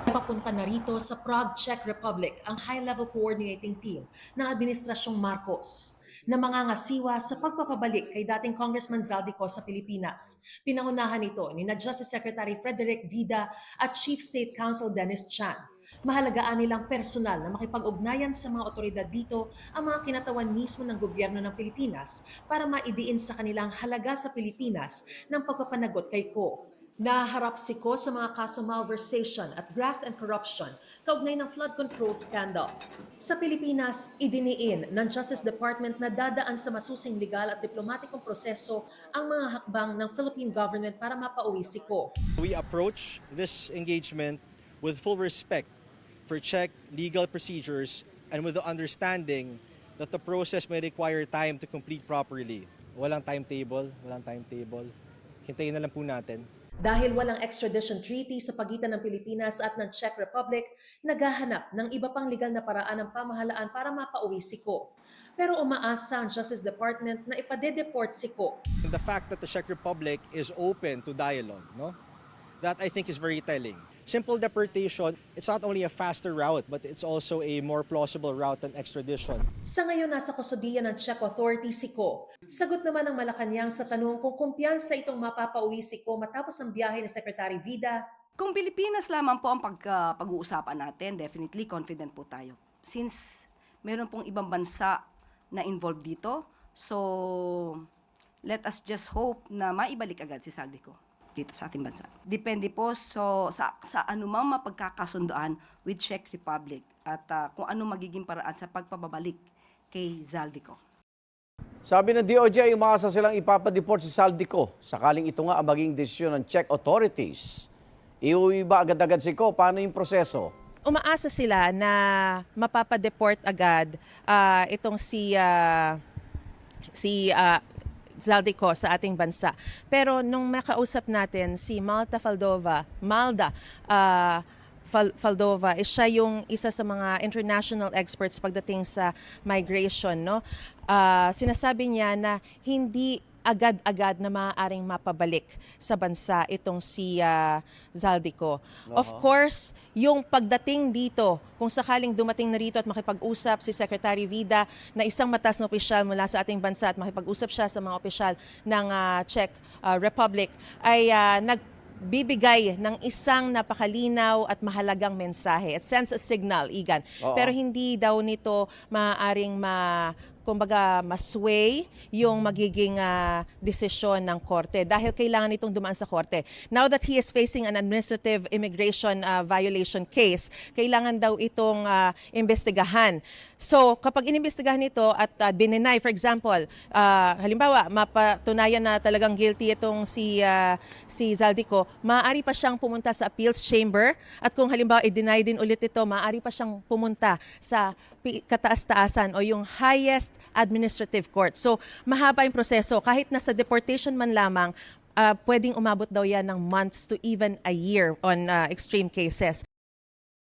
Papunta na rito sa Prague, Czech Republic ang high-level coordinating team ng Administrasyong Marcos na mangangasiwa sa pagpapabalik kay dating Congressman Zaldico sa Pilipinas. Pinangunahan ito ni Justice Secretary Frederick Vida at Chief State Counsel Dennis Chan. Mahalagaan nilang personal na makipag-ugnayan sa mga otoridad dito ang mga kinatawan mismo ng gobyerno ng Pilipinas para maidiin sa kanilang halaga sa Pilipinas ng pagpapanagot kay Ko. Naharap si Ko sa mga kaso malversation at graft and corruption kaugnay ng flood control scandal. Sa Pilipinas, idiniin ng Justice Department na dadaan sa masusing legal at diplomatikong proseso ang mga hakbang ng Philippine government para mapauwi si Ko. We approach this engagement with full respect for Czech legal procedures and with the understanding that the process may require time to complete properly. Walang timetable. Hintayin na lang po natin. Dahil walang extradition treaty sa pagitan ng Pilipinas at ng Czech Republic, naghahanap ng iba pang legal na paraan ng pamahalaan para mapauwi si Ko. Pero umaasa ang Justice Department na ipadedeport si Ko. The fact that the Czech Republic is open to dialogue, that I think is very telling. Simple deportation, it's not only a faster route, but it's also a more plausible route than extradition. Sa ngayon, nasa kustodiya ng Czech authority si Ko. Sagot naman ng Malacanang sa tanong kung kumpiyansa itong mapapauwi si Ko matapos ang biyahe ni Secretary Vida. Kung Pilipinas lamang po ang pag-uusapan natin, definitely confident po tayo. Since meron pong ibang bansa na involved dito, so let us just hope na maibalik agad si Zaldico dito sa ating bansa. Depende po sa anumang mapagkakasundoan with Czech Republic at kung ano magiging paraan sa pagpababalik kay Zaldico. Sabi ng DOJ, umaasa silang ipapadeport si Zaldico sakaling ito nga ang maging desisyon ng Czech authorities. Iuwi ba agad-agad si Ko? Paano yung proseso? Umaasa sila na mapapadeport agad itong si Zaldico sa ating bansa. Pero nung makausap natin si Malda Faldova, siya yung isa sa mga international experts pagdating sa migration, no? Sinasabi niya na hindi agad-agad na maaaring mapabalik sa bansa itong si Zaldico. Of course, yung pagdating dito, kung sakaling dumating na rito at makipag-usap si Secretary Vida na isang mataas na opisyal mula sa ating bansa at makipag-usap siya sa mga opisyal ng Czech Republic, ay nagbibigay ng isang napakalinaw at mahalagang mensahe. It sends a signal, Igan. Pero hindi daw nito maaaring kumbaga masway yung magiging desisyon ng korte dahil kailangan itong dumaan sa korte. Now that he is facing an administrative immigration violation case, kailangan daw itong imbestigahan. So kapag inimbestigahan ito at dinenay, for example, halimbawa mapatunayan na talagang guilty itong si Zaldico, maaari pa siyang pumunta sa appeals chamber at kung halimbawa i-deny din ulit ito, maaari pa siyang pumunta sa kataas-taasan o yung highest administrative court. So mahaba yung proseso. Kahit nasa deportation man lamang, pwedeng umabot daw yan ng months to even a year on extreme cases.